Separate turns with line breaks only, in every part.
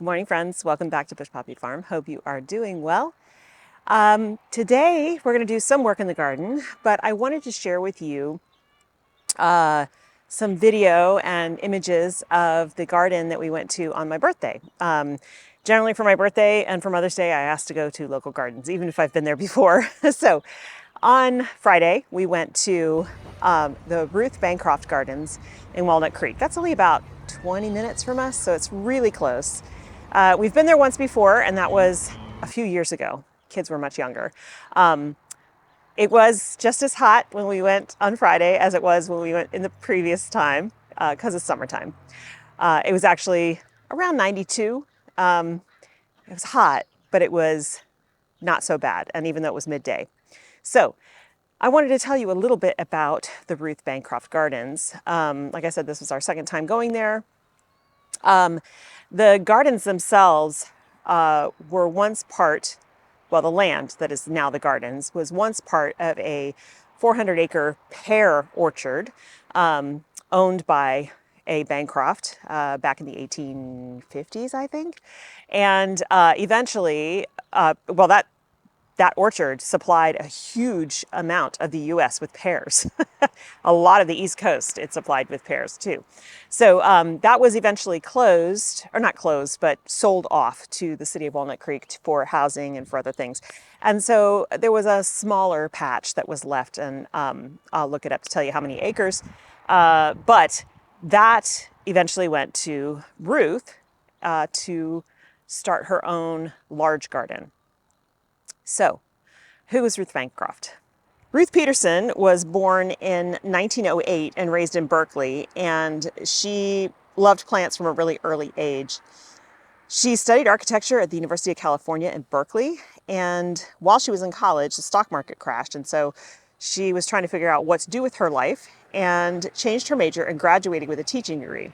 Good morning, friends. Welcome back to Bush Poppy Farm. Hope you are doing well. Today, we're going to do some work in the garden, but I wanted to share with you some video and images of the garden that we went to on my birthday. Generally for my birthday and for Mother's Day, I asked to go to local gardens, even if I've been there before. So on Friday, we went to the Ruth Bancroft Gardens in Walnut Creek. That's only about 20 minutes from us, so it's really close. We've been there once before, and that was a few years ago. Kids were much younger. It was just as hot when we went on Friday as it was when we went in the previous time, because it's summertime. It was actually around 92. It was hot, but it was not so bad, and even though it was midday. So I wanted to tell you a little bit about the Ruth Bancroft Gardens. Like I said, this was our second time going there. The gardens themselves were once part, well, the land that is now the gardens was once part of a 400-acre pear orchard owned by a Bancroft back in the 1850s, I think. And eventually, well, that orchard supplied a huge amount of the US with pears. A lot of the East Coast it supplied with pears too. So that was eventually closed, or not closed, but sold off to the city of Walnut Creek for housing and for other things. And so there was a smaller patch that was left, and I'll look it up to tell you how many acres. But that eventually went to Ruth to start her own large garden. So, who was Ruth Bancroft? Ruth Peterson was born in 1908 and raised in Berkeley, and she loved plants from a really early age. She studied architecture at the University of California in Berkeley, and while she was in college, the stock market crashed, and so she was trying to figure out what to do with her life and changed her major and graduated with a teaching degree.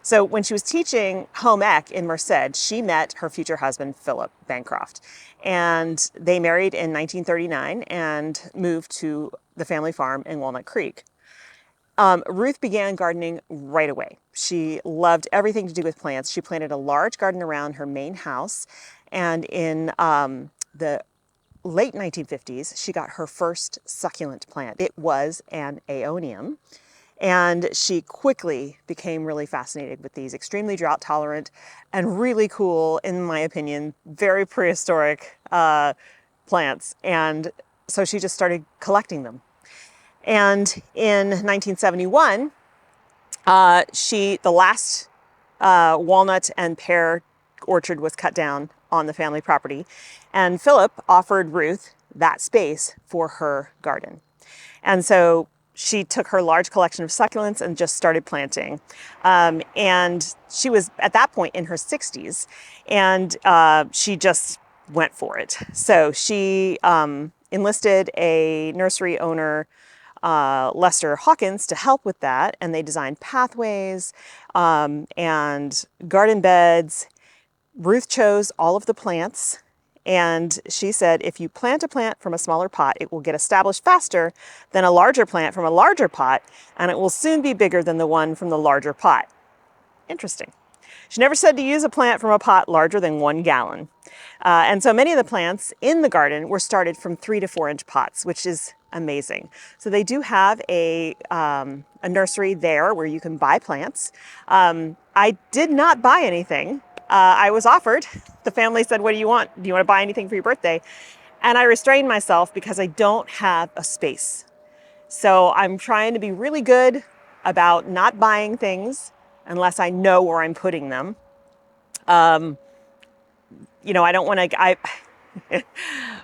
So when she was teaching home ec in Merced, she met her future husband, Philip Bancroft. And they married in 1939 and moved to the family farm in Walnut Creek. Ruth began gardening right away. She loved everything to do with plants. She planted a large garden around her main house. And in the late 1950s, she got her first succulent plant. It was an aeonium. And she quickly became really fascinated with these extremely drought tolerant and really cool, in my opinion, very prehistoric plants. And so she just started collecting them. And in 1971, the last walnut and pear orchard was cut down on the family property. And Philip offered Ruth that space for her garden. And so she took her large collection of succulents and just started planting. And she was at that point in her 60s, and she just went for it. So she enlisted a nursery owner, Lester Hawkins, to help with that, and they designed pathways and garden beds. Ruth chose all of the plants. And she said, if you plant a plant from a smaller pot, it will get established faster than a larger plant from a larger pot, and it will soon be bigger than the one from the larger pot. Interesting. She never said to use a plant from a pot larger than 1 gallon. And so many of the plants in the garden were started from 3 to 4 inch pots, which is amazing. So they do have a nursery there where you can buy plants. I did not buy anything. I was offered. The family said, what do you want? Do you want to buy anything for your birthday? And I restrained myself because I don't have a space. So I'm trying to be really good about not buying things unless I know where I'm putting them. You know, I don't want to,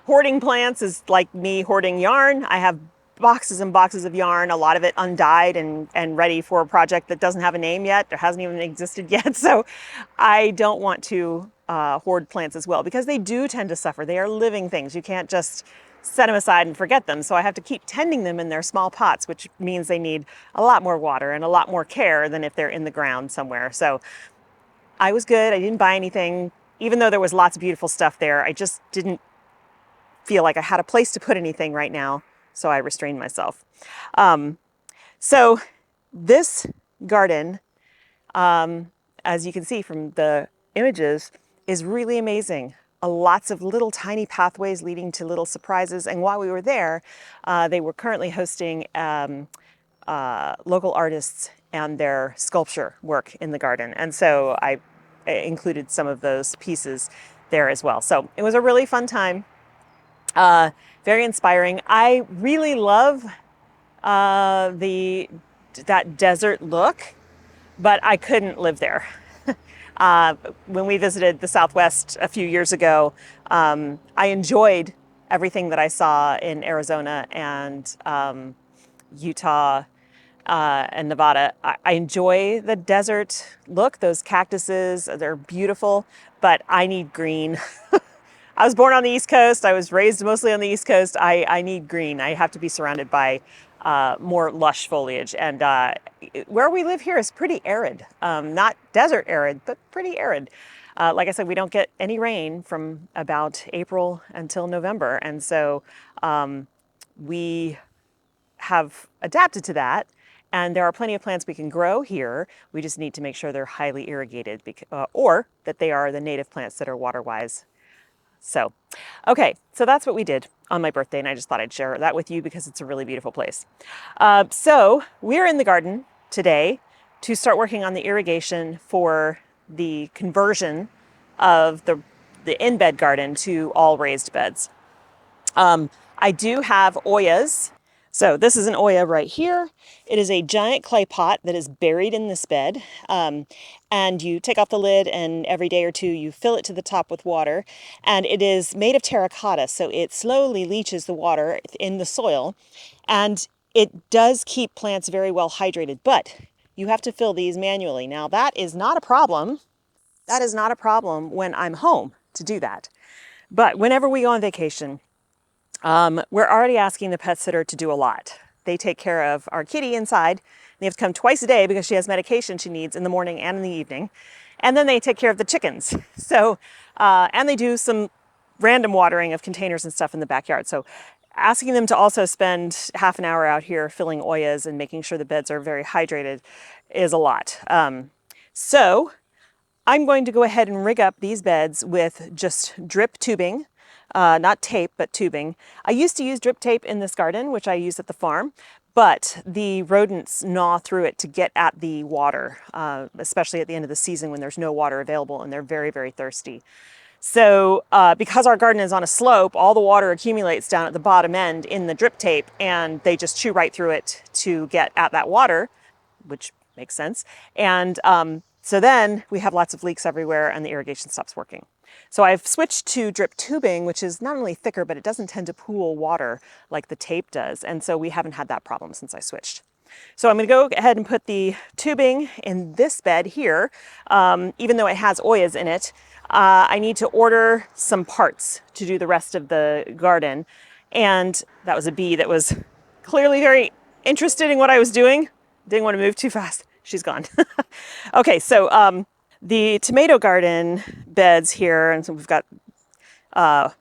hoarding plants is like me hoarding yarn. I have boxes and boxes of yarn, a lot of it undyed and ready for a project that doesn't have a name yet, or hasn't even existed yet. So I don't want to hoard plants as well, because they do tend to suffer. They are living things. You can't just set them aside and forget them. So I have to keep tending them in their small pots, which means they need a lot more water and a lot more care than if they're in the ground somewhere. So I was good. I didn't buy anything, even though there was lots of beautiful stuff there. I just didn't feel like I had a place to put anything right now. So I restrained myself. So this garden, as you can see from the images, is really amazing. Lots of little tiny pathways leading to little surprises. And while we were there, they were currently hosting local artists and their sculpture work in the garden. And so I included some of those pieces there as well. So it was a really fun time, very inspiring. I really love that desert look, but I couldn't live there. When we visited the Southwest a few years ago, I enjoyed everything that I saw in Arizona and Utah and Nevada. I enjoy the desert look, those cactuses, they're beautiful, but I need green. I was born on the East Coast. I was raised mostly on the East Coast. I need green. I have to be surrounded by more lush foliage. And where we live here is pretty arid. Not desert arid, but pretty arid. Like I said, we don't get any rain from about April until November. And so we have adapted to that. And there are plenty of plants we can grow here. We just need to make sure they're highly irrigated or that they are the native plants that are water-wise. So, okay, so that's what we did on my birthday, and I just thought I'd share that with you because it's a really beautiful place. So we're in the garden today to start working on the irrigation for the conversion of the in-bed garden to all raised beds. I do have Oyas. So this is an Oya right here. It is a giant clay pot that is buried in this bed. And you take off the lid and every day or two you fill it to the top with water. And it is made of terracotta, so it slowly leaches the water in the soil. And it does keep plants very well hydrated, but you have to fill these manually. Now that is not a problem. That is not a problem when I'm home to do that. But whenever we go on vacation, we're already asking the pet sitter to do a lot. They take care of our kitty inside. They have to come twice a day because she has medication she needs in the morning and in the evening. And then they take care of the chickens. So, and they do some random watering of containers and stuff in the backyard. So asking them to also spend half an hour out here filling Oyas and making sure the beds are very hydrated is a lot. So I'm going to go ahead and rig up these beds with just drip tubing. Not tape, but tubing. I used to use drip tape in this garden, which I use at the farm, but the rodents gnaw through it to get at the water, especially at the end of the season when there's no water available and they're very, very thirsty. So because our garden is on a slope, all the water accumulates down at the bottom end in the drip tape, and they just chew right through it to get at that water, which makes sense. And so then we have lots of leaks everywhere and the irrigation stops working. So I've switched to drip tubing, which is not only thicker, but it doesn't tend to pool water like the tape does. And so we haven't had that problem since I switched. So I'm going to go ahead and put the tubing in this bed here. Even though it has Oyas in it, I need to order some parts to do the rest of the garden. And that was a bee that was clearly very interested in what I was doing. Didn't want to move too fast. She's gone. Okay, so the tomato garden beds here, and so we've got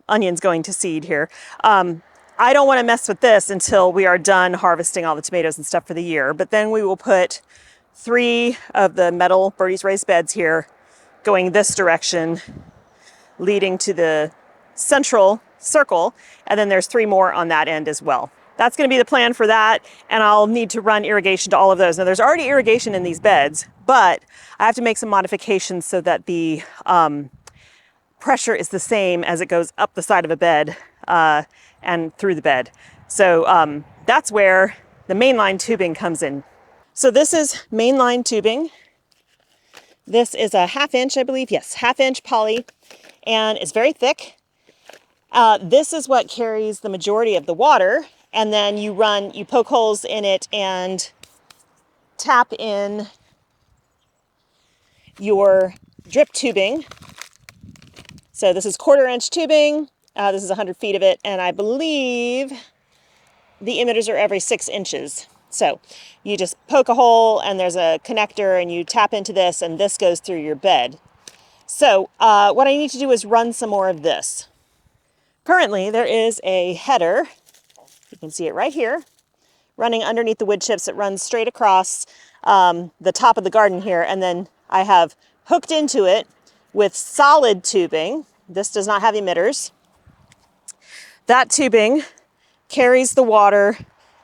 onions going to seed here. I don't want to mess with this until we are done harvesting all the tomatoes and stuff for the year, but then we will put 3 of the metal Birdie's raised beds here going this direction, leading to the central circle, and then there's 3 more on that end as well. That's going to be the plan for that, and I'll need to run irrigation to all of those. Now there's already irrigation in these beds, but I have to make some modifications so that the pressure is the same as it goes up the side of a bed and through the bed. So that's where the mainline tubing comes in. So this is mainline tubing. This is a 1/2 inch, I believe. Yes, 1/2 inch poly, and it's very thick. This is what carries the majority of the water, and then you poke holes in it and tap in your drip tubing. So this is 1/4 inch tubing. This is 100 feet of it, and I believe the emitters are every 6 inches. So you just poke a hole and there's a connector and you tap into this and this goes through your bed. So what I need to do is run some more of this. Currently there is a header, you can see it right here, running underneath the wood chips. It runs straight across the top of the garden here, and then I have hooked into it with solid tubing. This does not have emitters. That tubing carries the water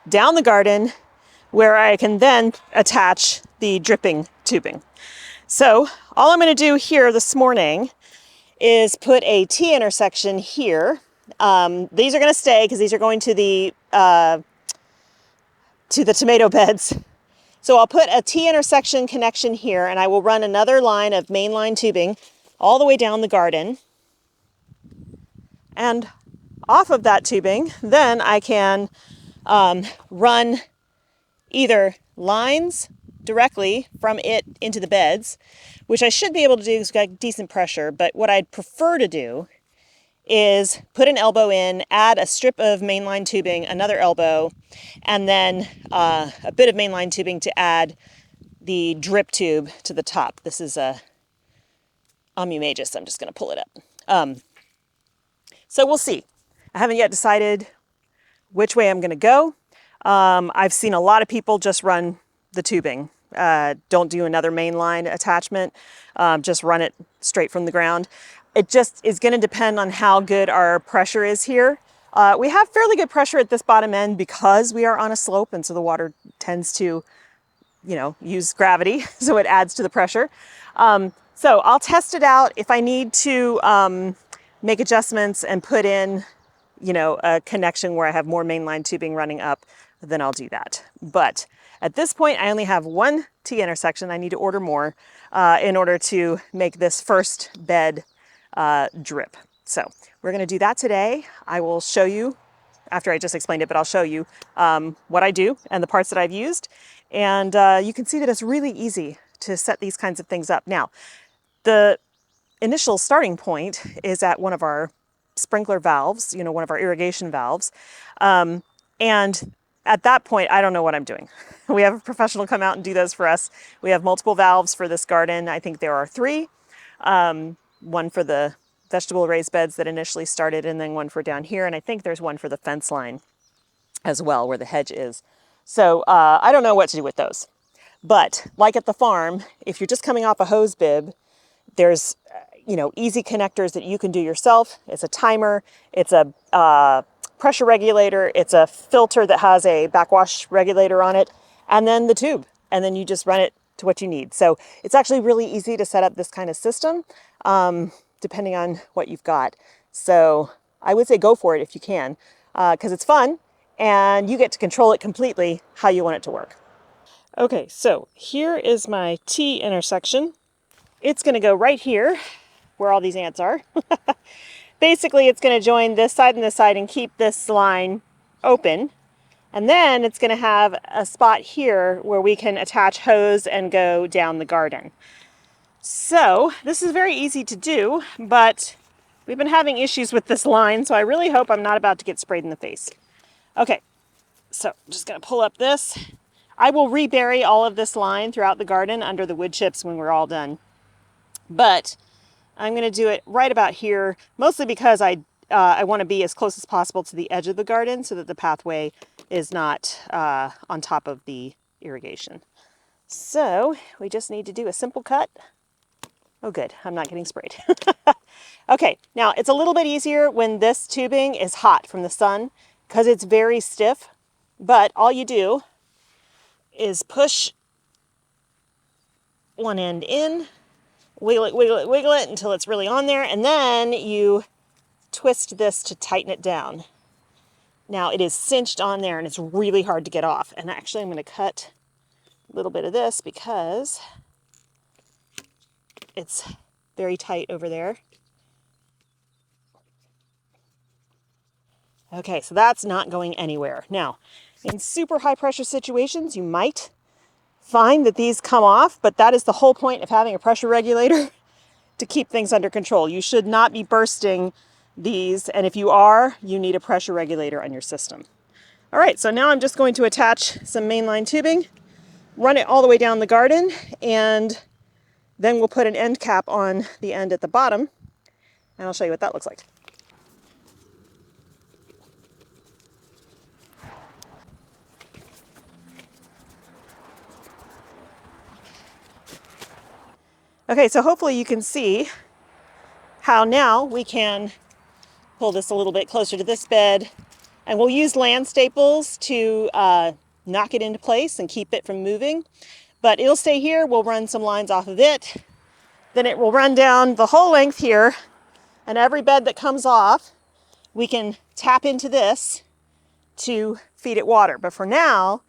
down the garden where I can then attach the dripping tubing. So all I'm going to do here this morning is put a T-intersection here. These are going to stay because these are going to the tomato beds. So I'll put a T-intersection connection here, and I will run another line of mainline tubing all the way down the garden. And off of that tubing, then I can run either lines directly from it into the beds, which I should be able to do because it's got decent pressure, but what I'd prefer to do is put an elbow in, add a strip of mainline tubing, another elbow, and then a bit of mainline tubing to add the drip tube to the top. This is a Omnimagus. I'm just going to pull it up. So we'll see. I haven't yet decided which way I'm going to go. I've seen a lot of people just run the tubing. Don't do another mainline attachment. Just run it straight from the ground. It just is going to depend on how good our pressure is here. We have fairly good pressure at this bottom end because we are on a slope, and so the water tends to, use gravity, so it adds to the pressure. So I'll test it out. If I need to make adjustments and put in, a connection where I have more mainline tubing running up, then I'll do that. But at this point, I only have one T-intersection. I need to order more in order to make this first bed drip. So we're going to do that today. I will show you, after I just explained it, but I'll show you what I do and the parts that I've used. And you can see that it's really easy to set these kinds of things up. Now, the initial starting point is at one of our sprinkler valves, one of our irrigation valves. And at that point, I don't know what I'm doing. We have a professional come out and do those for us. We have multiple valves for this garden. I think there are 3. One for the vegetable raised beds that initially started, and then one for down here. And I think there's one for the fence line as well, where the hedge is. So I don't know what to do with those. But like at the farm, if you're just coming off a hose bib, there's easy connectors that you can do yourself. It's a timer, it's a pressure regulator, it's a filter that has a backwash regulator on it, and then the tube. And then you just run it to what you need. So it's actually really easy to set up this kind of system, depending on what you've got. So I would say go for it if you can, because it's fun and you get to control it completely how you want it to work. Okay, so here is my T intersection. It's going to go right here where all these ants are. Basically, it's going to join this side and this side and keep this line open. And then it's going to have a spot here where we can attach hose and go down the garden. So this is very easy to do, but we've been having issues with this line, so I really hope I'm not about to get sprayed in the face. Okay, so I'm just going to pull up this. I will rebury all of this line throughout the garden under the wood chips when we're all done. But I'm going to do it right about here, mostly because I want to be as close as possible to the edge of the garden so that the pathway is not on top of the irrigation. So we just need to do a simple cut. Oh good, I'm not getting sprayed. Okay, now it's a little bit easier when this tubing is hot from the sun because it's very stiff, but all you do is push one end in, wiggle it, wiggle it, wiggle it until it's really on there, and then you twist this to tighten it down. Now it is cinched on there and it's really hard to get off. And actually I'm going to cut a little bit of this because it's very tight over there. Okay, so that's not going anywhere. Now, in super high pressure situations, you might find that these come off, but that is the whole point of having a pressure regulator, to keep things under control. You should not be bursting these, and if you are, you need a pressure regulator on your system. All right, so now I'm just going to attach some mainline tubing, run it all the way down the garden, and then we'll put an end cap on the end at the bottom, and I'll show you what that looks like. Okay, so hopefully you can see how now we can pull this a little bit closer to this bed, and we'll use land staples to knock it into place and keep it from moving. But it'll stay here. We'll run some lines off of it. Then it will run down the whole length here, and every bed that comes off, we can tap into this to feed it water. But for now,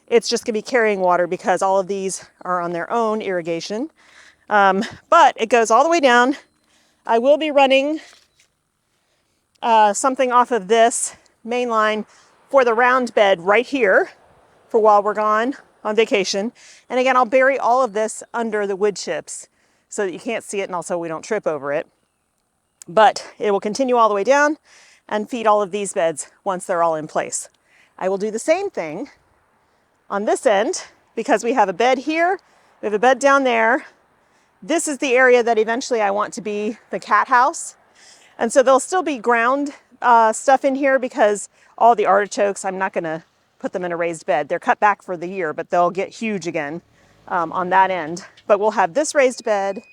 it's just gonna be carrying water because all of these are on their own irrigation. But it goes all the way down. I will be running something off of this main line for the round bed right here for while we're gone on vacation. And again, I'll bury all of this under the wood chips so that you can't see it and also we don't trip over it. But it will continue all the way down and feed all of these beds once they're all in place. I will do the same thing on this end because we have a bed here, we have a bed down there. This is the area that eventually I want to be the cat house. And so there'll still be ground stuff in here because all the artichokes, I'm not gonna put them in a raised bed. They're cut back for the year, but they'll get huge again on that end. But we'll have this raised bed.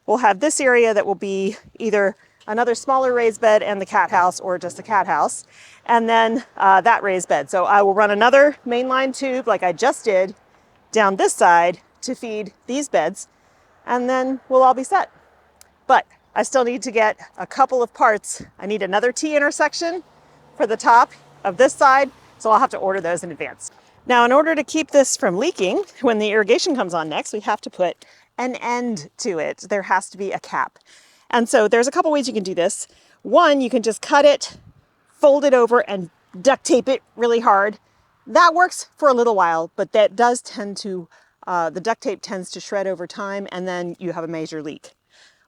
We'll have this area that will be either another smaller raised bed and the cat house or just a cat house. And then that raised bed. So I will run another mainline tube like I just did down this side to feed these beds. And then we'll all be set. But I still need to get a couple of parts. I need another T intersection for the top of this side, so I'll have to order those in advance. Now, in order to keep this from leaking, when the irrigation comes on next, we have to put an end to it. There has to be a cap. And so there's a couple ways you can do this. One, you can just cut it, fold it over, and duct tape it really hard. That works for a little while, but that does tend to, the duct tape tends to shred over time, and then you have a major leak.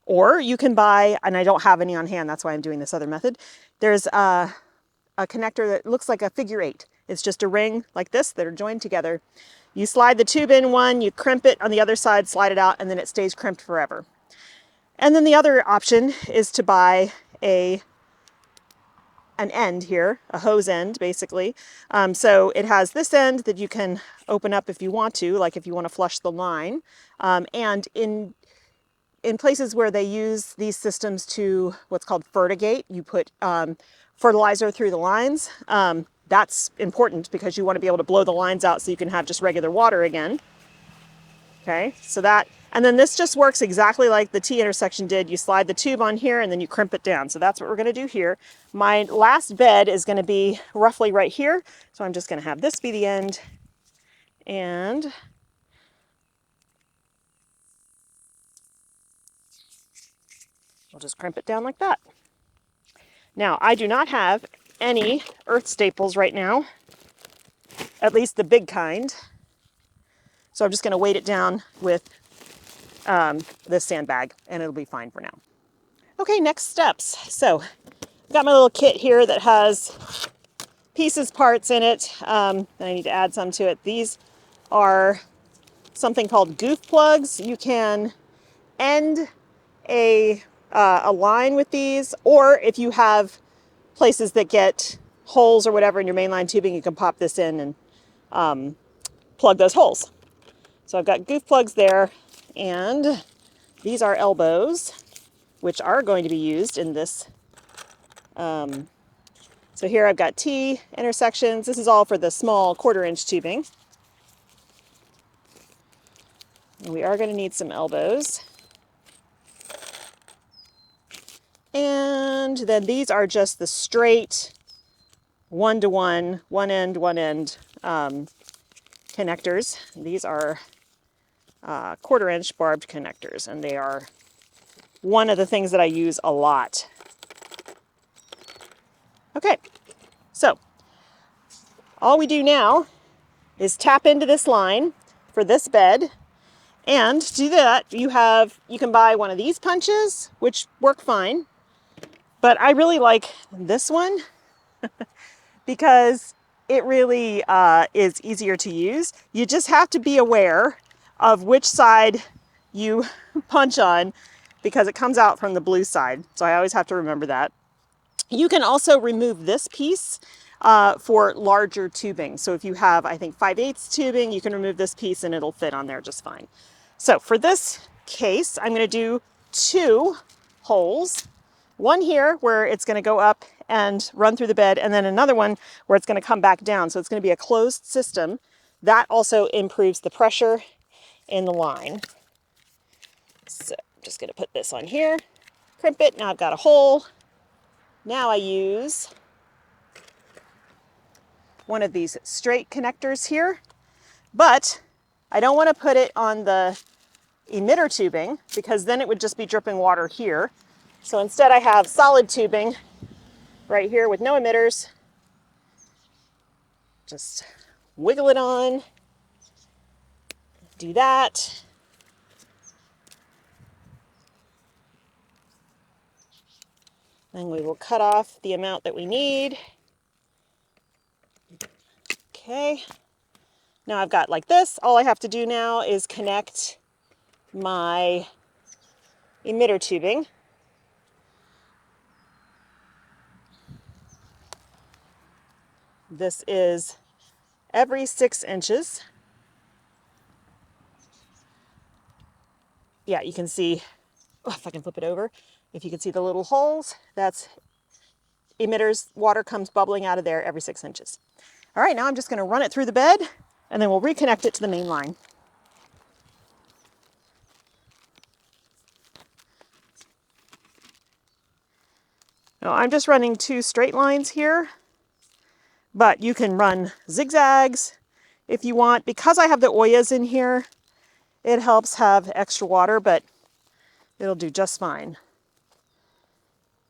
Or you can buy, and I don't have any on hand, that's why I'm doing this other method. There's a connector that looks like a figure 8. It's just a ring like this that are joined together. You slide the tube in one, you crimp it on the other side, slide it out, and then it stays crimped forever. And then the other option is to buy an end here, a hose end basically. So it has this end that you can open up if you want to, like if you want to flush the line. And in places where they use these systems to what's called fertigate, you put fertilizer through the lines. That's important because you want to be able to blow the lines out so you can have just regular water again. Okay, so that, and then this just works exactly like the T intersection did. You slide the tube on here and then you crimp it down. So that's what we're going to do here. My last bed is going to be roughly right here. So I'm just going to have this be the end, and we'll just crimp it down like that. Now, I do not have any earth staples right now, at least the big kind. So I'm just going to weight it down with this sandbag and it'll be fine for now. Okay, next steps. So I've got my little kit here that has pieces, parts in it. I need to add some to it. These are something called goof plugs. You can end a line with these, or if you have places that get holes or whatever in your mainline tubing, you can pop this in and plug those holes. So I've got goof plugs there, and these are elbows, which are going to be used in this. So here I've got T intersections. This is all for the small 1/4-inch tubing. And we are going to need some elbows. And then these are just the straight 1-to-1, one end connectors. These are 1/4-inch barbed connectors, and they are one of the things that I use a lot. Okay, so all we do now is tap into this line for this bed, and to do that you can buy one of these punches, which work fine, but I really like this one because it really is easier to use. You just have to be aware of which side you punch on because it comes out from the blue side. So I always have to remember that. You can also remove this piece for larger tubing. So if you have, I think, 5/8 tubing, you can remove this piece and it'll fit on there just fine. So for this case, I'm going to do 2 holes one here where it's going to go up and run through the bed, and then another one where it's going to come back down. So it's going to be a closed system. That also improves the pressure in the line. So I'm just going to put this on here, crimp it. Now I've got a hole. Now I use one of these straight connectors here, but I don't want to put it on the emitter tubing because then it would just be dripping water here. So instead I have solid tubing right here with no emitters. Just wiggle it on, do that. Then we will cut off the amount that we need. Okay. Now I've got like this. All I have to do now is connect my emitter tubing. This is every 6 inches. Yeah, you can see, if I can flip it over, if you can see the little holes, that's emitters. Water comes bubbling out of there every 6 inches. All right, now I'm just going to run it through the bed, and then we'll reconnect it to the main line. Now I'm just running 2 straight lines here, but you can run zigzags if you want. Because I have the Oyas in here, it helps have extra water, but it'll do just fine.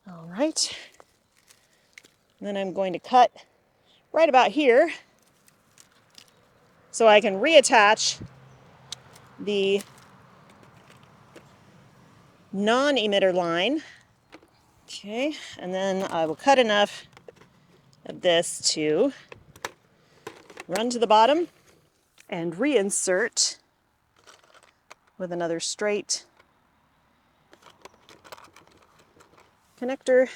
All right. And then I'm going to cut right about here so I can reattach the non-emitter line. Okay, and then I will cut enough of this to run to the bottom and reinsert with another straight connector.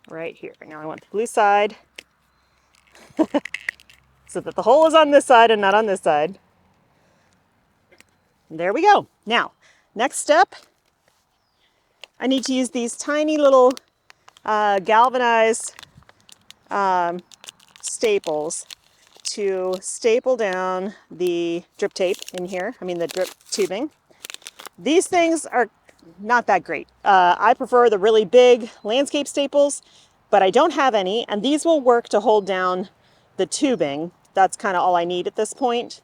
Right here. Now I want the blue side so that the hole is on this side and not on this side. There we go. Now, next step, I need to use these tiny little galvanized staples to staple down the drip tape in here. I mean the drip tubing. These things are not that great. I prefer the really big landscape staples, but I don't have any, and these will work to hold down the tubing. That's kind of all I need at this point.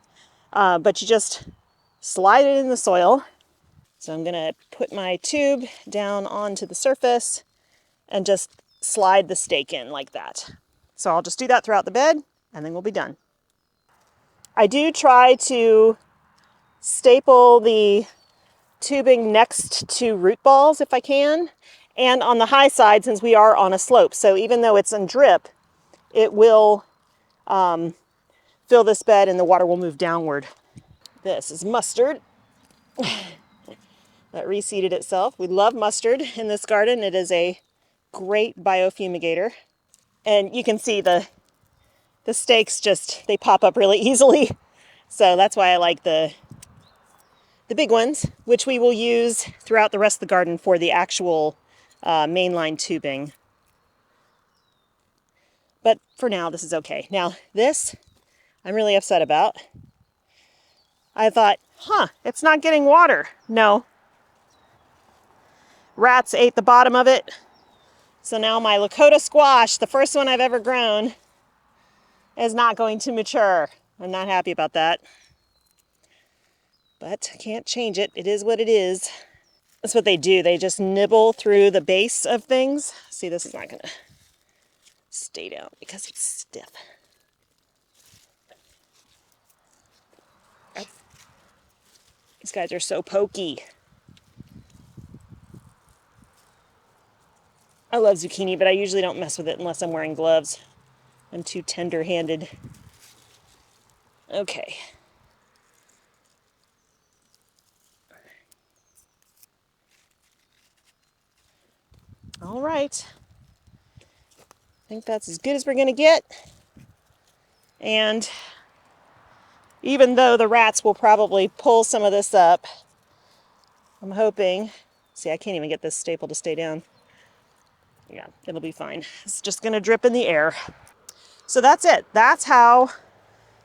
But you just slide it in the soil. So I'm gonna put my tube down onto the surface and just slide the stake in like that. So I'll just do that throughout the bed, and then we'll be done. I do try to staple the tubing next to root balls if I can, and on the high side since we are on a slope. So even though it's in drip, it will fill this bed and the water will move downward. This is mustard that reseeded itself. We love mustard in this garden. It is a great biofumigator. And you can see the stakes just, they pop up really easily. So that's why I like the big ones, which we will use throughout the rest of the garden for the actual mainline tubing. But for now, this is okay. Now this, I'm really upset about. I thought, it's not getting water. No. Rats ate the bottom of it. So now my Lakota squash, the first one I've ever grown, is not going to mature. I'm not happy about that. But I can't change it. It is what it is. That's what they do. They just nibble through the base of things. See, this is not going to stay down because it's stiff. These guys are so pokey. I love zucchini, but I usually don't mess with it unless I'm wearing gloves. I'm too tender-handed. Okay. All right. I think that's as good as we're going to get. And Even though the rats will probably pull some of this up, I'm hoping. See, I can't even get this staple to stay down. Yeah, it'll be fine. It's just gonna drip in the air. So that's it. That's how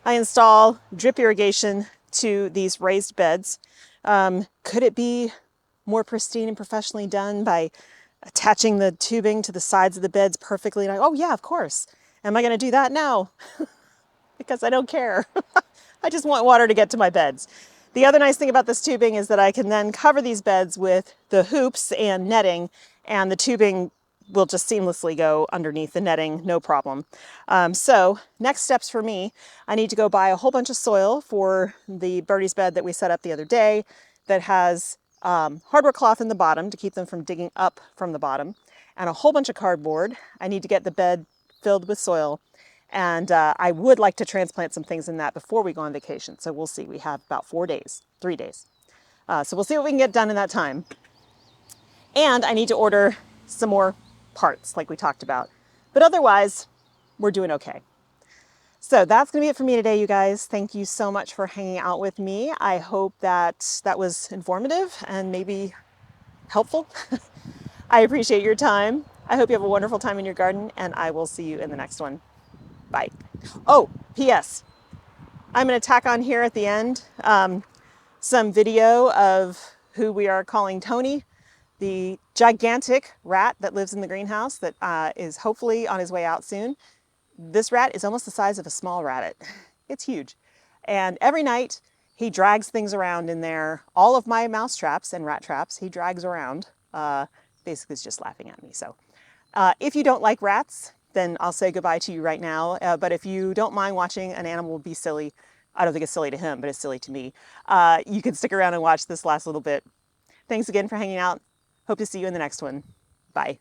I install drip irrigation to these raised beds. Could it be more pristine and professionally done by attaching the tubing to the sides of the beds perfectly? And oh yeah, of course. Am I gonna do that? No, because I don't care. I just want water to get to my beds. The other nice thing about this tubing is that I can then cover these beds with the hoops and netting, and the tubing will just seamlessly go underneath the netting, no problem. So next steps for me, I need to go buy a whole bunch of soil for the birdie's bed that we set up the other day that has hardware cloth in the bottom to keep them from digging up from the bottom, and a whole bunch of cardboard. I need to get the bed filled with soil. And I would like to transplant some things in that before we go on vacation. So we'll see. We have about 4 days, 3 days. So we'll see what we can get done in that time. And I need to order some more parts like we talked about. But otherwise, we're doing okay. So that's going to be it for me today, you guys. Thank you so much for hanging out with me. I hope that that was informative and maybe helpful. I appreciate your time. I hope you have a wonderful time in your garden, and I will see you in the next one. Bye. Oh, P.S. I'm going to tack on here at the end some video of who we are calling Tony, the gigantic rat that lives in the greenhouse that is hopefully on his way out soon. This rat is almost the size of a small rabbit. It's huge. And every night he drags things around in there. All of my mouse traps and rat traps he drags around. Basically, he's just laughing at me. So if you don't like rats, then I'll say goodbye to you right now. But if you don't mind watching an animal be silly, I don't think it's silly to him, but it's silly to me. You can stick around and watch this last little bit. Thanks again for hanging out. Hope to see you in the next one. Bye.